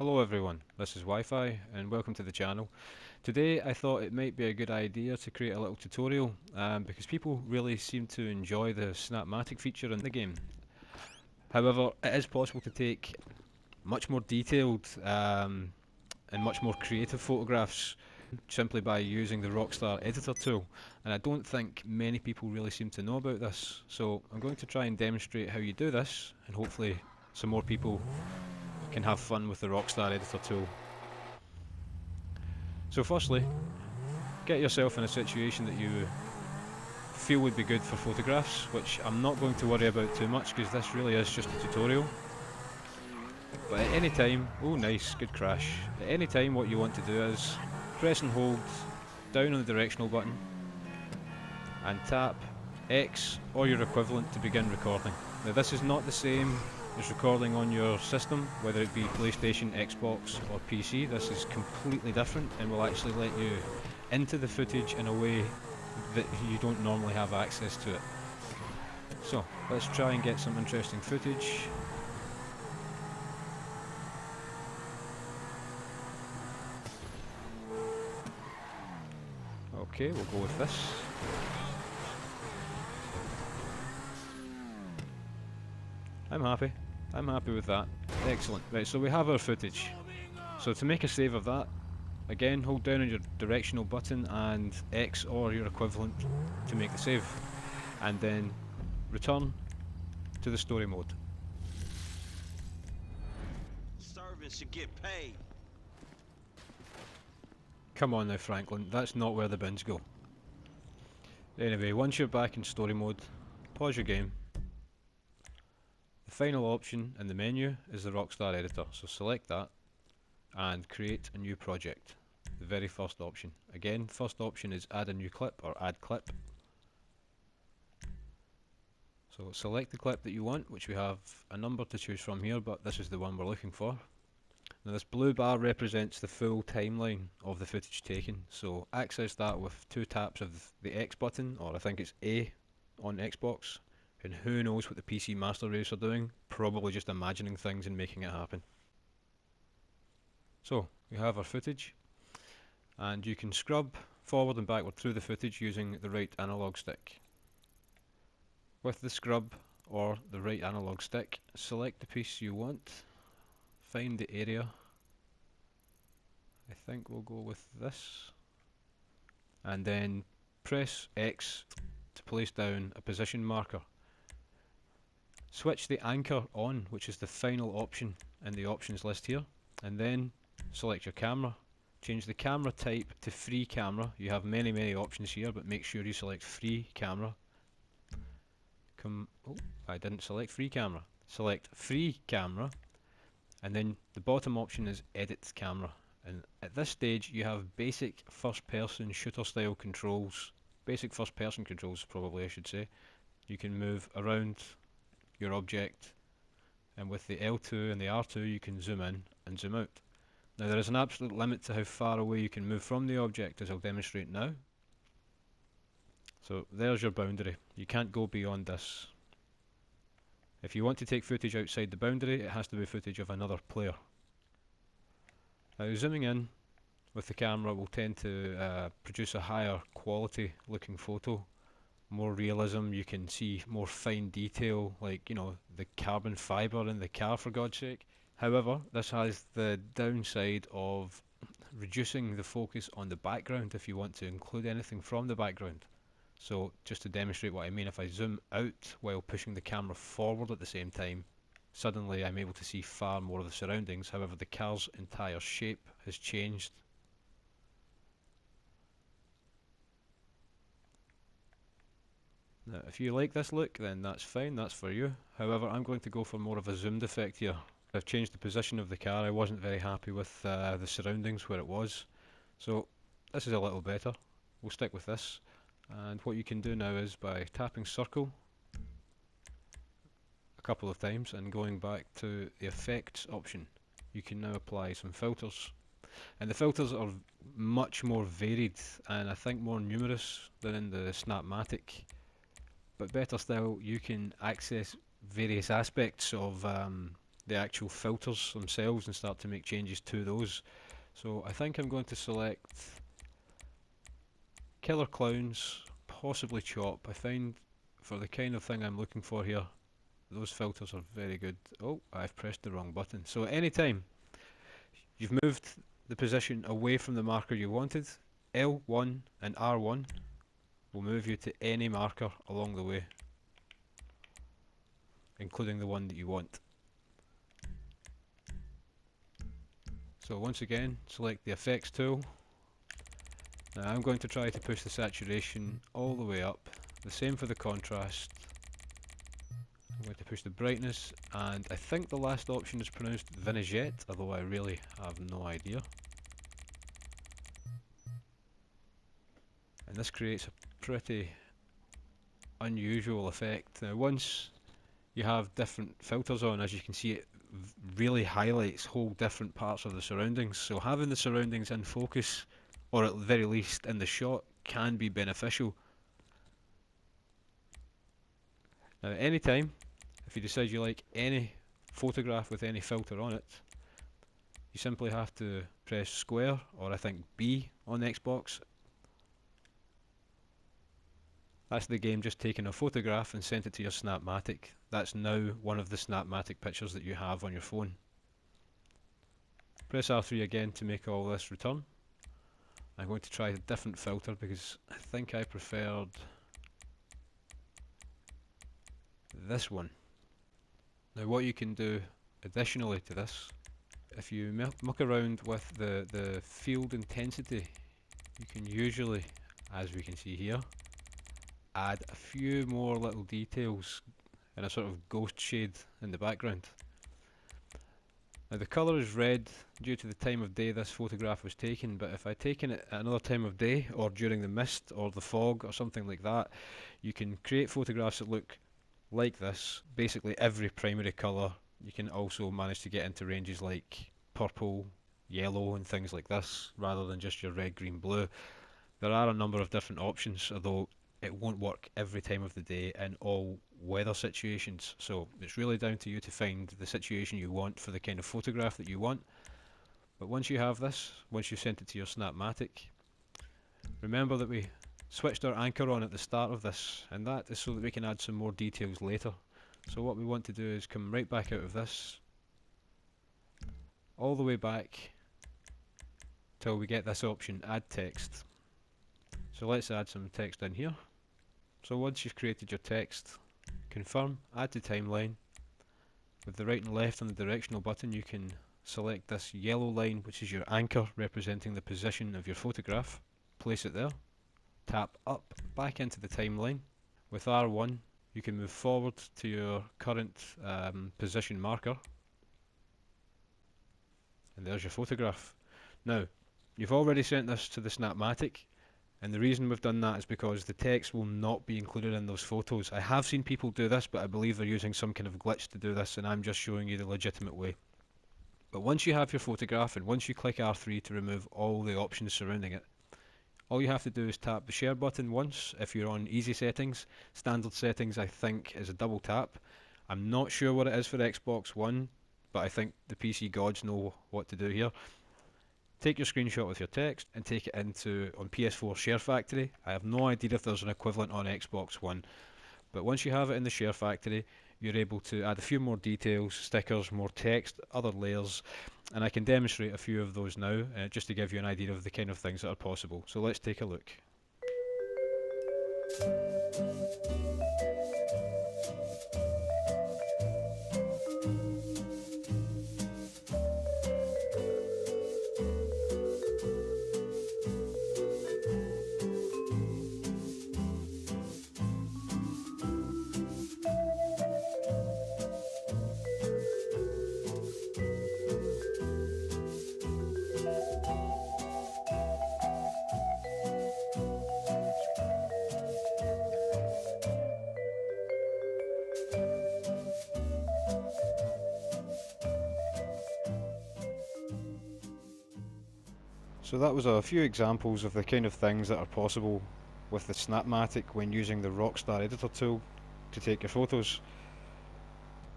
Hello everyone, this is Wi-Fi and welcome to the channel. Today I thought it might be a good idea to create a little tutorial because people really seem to enjoy the Snapmatic feature in the game. However, it is possible to take much more detailed and much more creative photographs simply by using the Rockstar editor tool, and I don't think many people really seem to know about this, so I'm going to try and demonstrate how you do this, and hopefully some more people can have fun with the Rockstar editor tool. So firstly, get yourself in a situation that you feel would be good for photographs, which I'm not going to worry about too much because this really is just a tutorial. But at any time, oh nice, good crash. At any time what you want to do is press and hold down on the directional button and tap X or your equivalent to begin recording. Now this is not the same as recording on your system, whether it be PlayStation, Xbox or PC. This is completely different and will actually let you into the footage in a way that you don't normally have access to it. So let's try and get some interesting footage. Okay, we'll go with this. I'm happy. I'm happy with that. Excellent. Right, so we have our footage. So to make a save of that, again hold down on your directional button and X or your equivalent to make the save. And then return to the story mode. Servants should get paid. Come on now Franklin, that's not where the bins go. Anyway, once you're back in story mode, pause your game. The final option in the menu is the Rockstar editor, so select that and create a new project. The very first option. Again, first option is add a new clip or add clip. So select the clip that you want, which we have a number to choose from here, but this is the one we're looking for. Now this blue bar represents the full timeline of the footage taken, so access that with 2 taps of the X button, or I think it's A on Xbox, and who knows what the PC master race are doing, probably just imagining things and making it happen. So we have our footage, and you can scrub forward and backward through the footage using the right analog stick. With the scrub or the right analog stick, select the piece you want. Find the area. I think we'll go with this. And then press X to place down a position marker. Switch the anchor on, which is the final option in the options list here. And then select your camera. Change the camera type to free camera. You have many options here, but make sure you select free camera. Oh, I didn't select free camera. Select free camera. And then the bottom option is edit camera, and at this stage you have basic first person shooter style controls, basic first person controls probably I should say. You can move around your object, and with the L2 and the R2 you can zoom in and zoom out. Now there is an absolute limit to how far away you can move from the object, as I'll demonstrate now. So there's your boundary, you can't go beyond this. If you want to take footage outside the boundary, it has to be footage of another player. Now zooming in with the camera will tend to produce a higher quality looking photo, more realism. You can see more fine detail, like, you know, the carbon fibre in the car, for God's sake. However, this has the downside of reducing the focus on the background if you want to include anything from the background. So just to demonstrate what I mean, if I zoom out while pushing the camera forward at the same time, suddenly I'm able to see far more of the surroundings. However, the car's entire shape has changed. Now if you like this look, then that's fine, that's for you. However, I'm going to go for more of a zoomed effect here. I've changed the position of the car. I wasn't very happy with the surroundings where it was, so this is a little better. We'll stick with this. And what you can do now is by tapping circle a couple of times and going back to the effects option, you can now apply some filters. And the filters are much more varied and I think more numerous than in the Snapmatic. But better still, you can access various aspects of the actual filters themselves and start to make changes to those. So I think I'm going to select Killer Clowns, possibly Chop. I find for the kind of thing I'm looking for here, those filters are very good. Oh, I've pressed the wrong button. So anytime you've moved the position away from the marker you wanted, L1 and R1 will move you to any marker along the way, including the one that you want. So once again, select the effects tool. Now I'm going to try to push the saturation all the way up. The same for the contrast. I'm going to push the brightness, and I think the last option is pronounced vignette, although I really have no idea. And this creates a pretty unusual effect. Now once you have different filters on, as you can see, it really highlights whole different parts of the surroundings. So having the surroundings in focus, or at the very least in the shot, can be beneficial. Now at any time, if you decide you like any photograph with any filter on it, you simply have to press square, or I think B on Xbox. That's the game just taking a photograph and sent it to your Snapmatic. That's now one of the Snapmatic pictures that you have on your phone. Press R3 again to make all this return. I'm going to try a different filter because I think I preferred this one. Now what you can do additionally to this, if you muck around with the field intensity, you can usually, as we can see here, add a few more little details in a sort of ghost shade in the background. Now the colour is red due to the time of day this photograph was taken, but if I'd taken it at another time of day, or during the mist or the fog or something like that, you can create photographs that look like this, basically every primary colour. You can also manage to get into ranges like purple, yellow and things like this, rather than just your red, green, blue. There are a number of different options, although it won't work every time of the day in all weather situations, so it's really down to you to find the situation you want for the kind of photograph that you want. But once you have this, once you've sent it to your Snapmatic, remember that we switched our anchor on at the start of this, and that is so that we can add some more details later. So what we want to do is come right back out of this, all the way back till we get this option, add text. So let's add some text in here. So once you've created your text, confirm, add to timeline. With the right and left on the directional button, you can select this yellow line, which is your anchor representing the position of your photograph. Place it there. Tap up back into the timeline. With R1, you can move forward to your current position marker. And there's your photograph. Now, you've already sent this to the Snapmatic. And the reason we've done that is because the text will not be included in those photos. I have seen people do this, but I believe they're using some kind of glitch to do this, and I'm just showing you the legitimate way. But once you have your photograph, and once you click R3 to remove all the options surrounding it, all you have to do is tap the share button once if you're on easy settings. Standard settings, I think, is a double tap. I'm not sure what it is for Xbox One, but I think the PC gods know what to do here. Take your screenshot with your text and take it into, on PS4, SHAREfactory. I have no idea if there's an equivalent on Xbox One, but once you have it in the SHAREfactory, you're able to add a few more details, stickers, more text, other layers, and I can demonstrate a few of those now, just to give you an idea of the kind of things that are possible. So let's take a look. So that was a few examples of the kind of things that are possible with the Snapmatic when using the Rockstar editor tool to take your photos.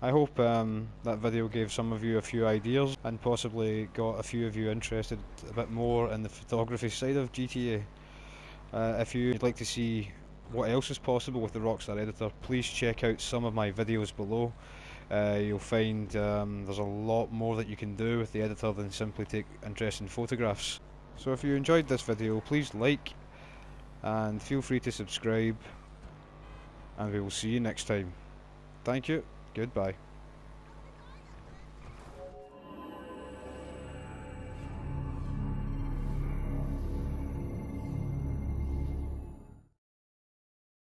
I hope that video gave some of you a few ideas and possibly got a few of you interested a bit more in the photography side of GTA. If you'd like to see what else is possible with the Rockstar editor, please check out some of my videos below. You'll find there's a lot more that you can do with the editor than simply take interesting photographs. So if you enjoyed this video, please like and feel free to subscribe, and we will see you next time. Thank you, goodbye.